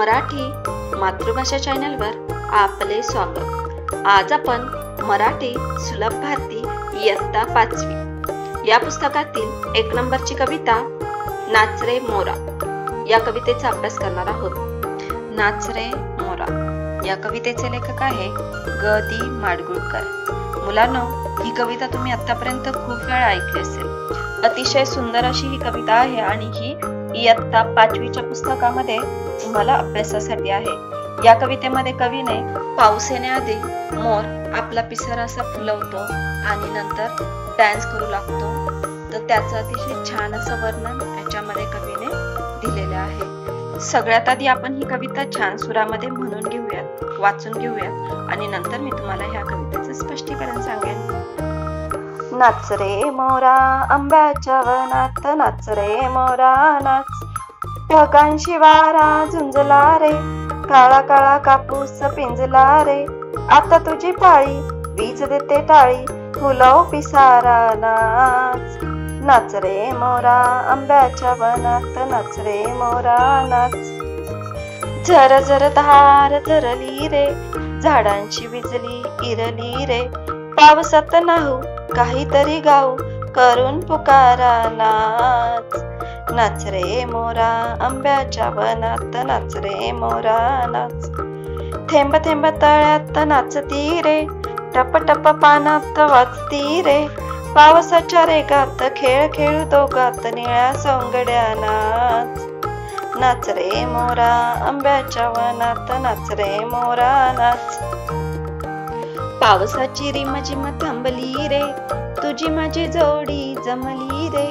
मराठी मातृभाषा चॅनलवर आपले स्वागत। आज आपण मराठी सुलभ भारती इयत्ता 5वी या पुस्तकातील 1 नंबरची कविता नाच रे मोरा या कवितेचा अभ्यास करणार आहोत। नाच रे मोरा या कवितेचे लेखक आहे ग दी माडगुळकर। मुलांनो, ही कविता तुम्ही आतापर्यंत खूप वेळा ऐकली असेल। अतिशय सुंदर अशी ही कविता आहे आणि ही इयत्ता 5वीच्या पुस्तकामध्ये तुम्हाला अभ्यासासाठी आहे। या कवितेमध्ये कवीने पाऊस येण्याआधी मोर आपला पिसारा असा फुलवतो आणि नंतर डान्स करू लागतो, तर त्याचं अतिशय छान असं वर्णन याच्यामध्ये कवीने दिलेले आहे। सगळ्यात आधी आपण ही कविता छान सुरामध्ये म्हणून घेऊयात, वाचून घेऊयात आणि नंतर मी तुम्हाला ह्या कवितेचं स्पष्टीकरण सांगेन। नाच रे मोरा आंब्याच्या वनात, नाच रे मोरा नाच, ढगांशी वारा झुंजला रे, काळा काळा कापूस पिंजला रे, आता तुझी पाळी वीज देते टाळी, फुलव पिसारा नाच। नाच रे मोरा आंब्याच्या वनात, नाच रे मोरा नाच, झर झर धार झरली रे, झाडांची विजली इरली रे, पावसात नाहू काहीतरी गाऊ, करून पुकारा नाच। नाच रे मोरा आंब्याच्या वनात, नाच रे मोरा नाच, थेंब थेंब तळ्यात नाचती रे, टप टप पानात वाजती रे, पावसाच्या रेगात खेळ खेळू दोघात, निळ्या सोंगड्या नाच। नाच रे मोरा आंब्याच्या वनात, नाच रे मोरा नाच, पावसाची रिमझिम थांबली रे, तुझी माझी जोडी जमली रे,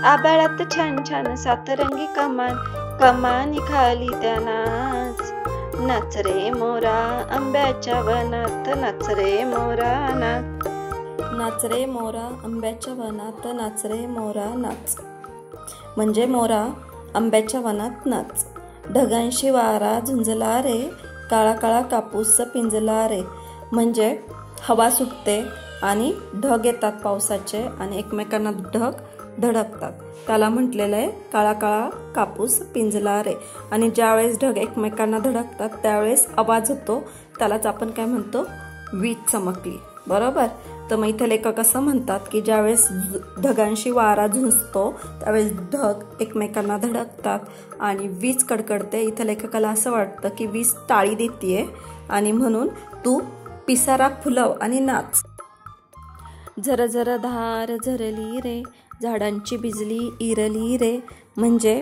आभाळात छान छान सातरंगी कमान, कमानी खाली त्या नाच। नाच रे मोरा आंब्याच्या वनात, नाच रे मोरा नाच, नाच रे मोरा आंब्याच्या वनात, नाच रे मोरा नाच, म्हणजे मोरा आंब्याच्या वनात नाच, ढगांशी वारा झुंजला रे, काळा काळा कापूस पिंजला रे, म्हणजे हवा सुटते आणि ढग येतात पावसाचे आणि एकमेकांना ढग धडकतात, त्याला म्हटलेलं आहे काळा काळा कापूस पिंजला रे। आणि ज्यावेळेस ढग एकमेकांना धडकतात त्यावेळेस आवाज होतो, त्यालाच आपण काय म्हणतो, वीज चमकली, बरोबर। तर मग इथे लेखक असं म्हणतात की ज्यावेळेस ढगांशी वारा झुंजतो त्यावेळेस ढग एकमेकांना धडकतात आणि वीज कडकडते। इथे लेखकाला असं वाटतं की वीज टाळी देतीये आणि म्हणून तू पिसारा फुलव आणि नाच। झर झर धार झरली रे, झाडांची बिजली इरली रे, म्हणजे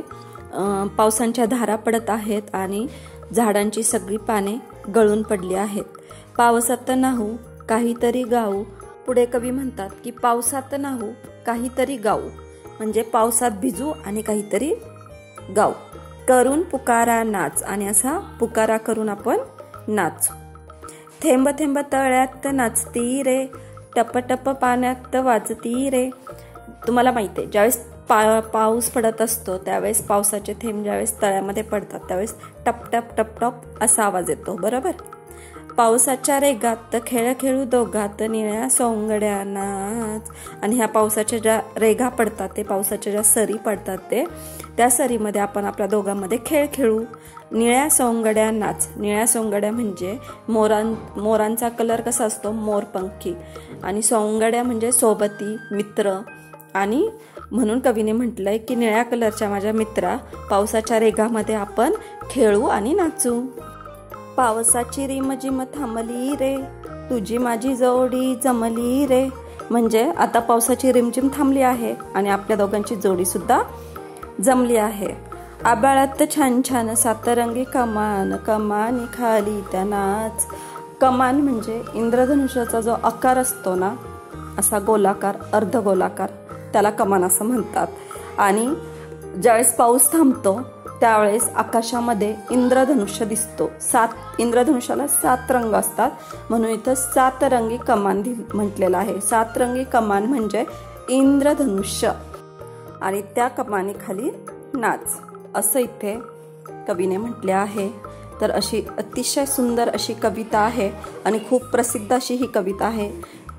पावसांच्या धारा पडत आहेत आणि झाडांची सगळी पाने गळून पडली आहेत। पावसात नाहू काहीतरी गाऊ, पुढे कवी म्हणतात की पावसात नाहू काहीतरी गाऊ, म्हणजे पावसात भिजू आणि काहीतरी गाऊ, करून पुकारा नाच, आणि असा पुकारा करून आपण नाचू। थेंब थेंब तळ्यात नाचती रे, टप टप पाण्यात वाजती रे, तुम्हाला माहिती आहे ज्यावेळेस पाऊस पडत असतो त्यावेळेस पावसाचे थेंब ज्यावेळेस तळ्यामध्ये पडतात त्यावेळेस टप टप टप टप असा आवाज येतो, बरोबर। पावसाच्या रेगात खेळ खेळू दोघात, निळ्या सोंगड्या नाच, आणि ह्या पावसाच्या ज्या रेगा पडतात ते पावसाच्या ज्या सरी पडतात त्या सरीमध्ये आपण आपल्या दोघांमध्ये खेळ खेळू, निळ्या सोंगड्या नाच। निळ्या सोंगड्या म्हणजे मोरांचा कलर कसा असतो, मोरपंखी, आणि सोंगड्या म्हणजे सोबती मित्र, आणि म्हणून कवीने म्हटलंय की निळ्या कलरच्या माझ्या मित्रा पावसाच्या रेगामध्ये आपण खेळू आणि नाचू। पावसाची रिमझिम थांबली रे, तुझी माझी जोडी जमली रे, म्हणजे आता पावसाची रिमझिम थांबली आहे आणि आपल्या दोघांची जोडी सुद्धा जमली आहे। आभाळात छान छान सातरंगी कमान, कमानी खाली त्या नाच। कमान म्हणजे इंद्रधनुष्याचा जो आकार असतो ना, असा गोलाकार अर्धगोलाकार, त्याला कमान असं म्हणतात। आणि ज्यावेळेस पाऊस थांबतो त्यावेळेस आकाशामध्ये इंद्रधनुष्य दिसतो। इंद्रधनुष्याला 7 रंग असतात, म्हणून इथं 7 रंगी कमान म्हटलेलं आहे। 7 रंगी कमान म्हणजे इंद्रधनुष्य, आणि त्या कमानीखाली नाच असं इथे कवीने म्हटले आहे। तर अशी अतिशय सुंदर अशी कविता आहे आणि खूप प्रसिद्ध अशी ही कविता आहे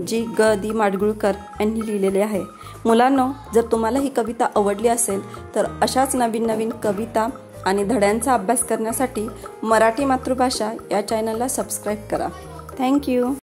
जी ग दी माडगुळकर यांनी लिहिलेली आहे। मुलांनो, जर तुम्हाला ही कविता आवडली असेल तर अशाच नवीन नवीन कविता आणि धड्यांचा अभ्यास करण्यासाठी मराठी मातृभाषा या चॅनलला सबस्क्राईब करा. थँक्यू.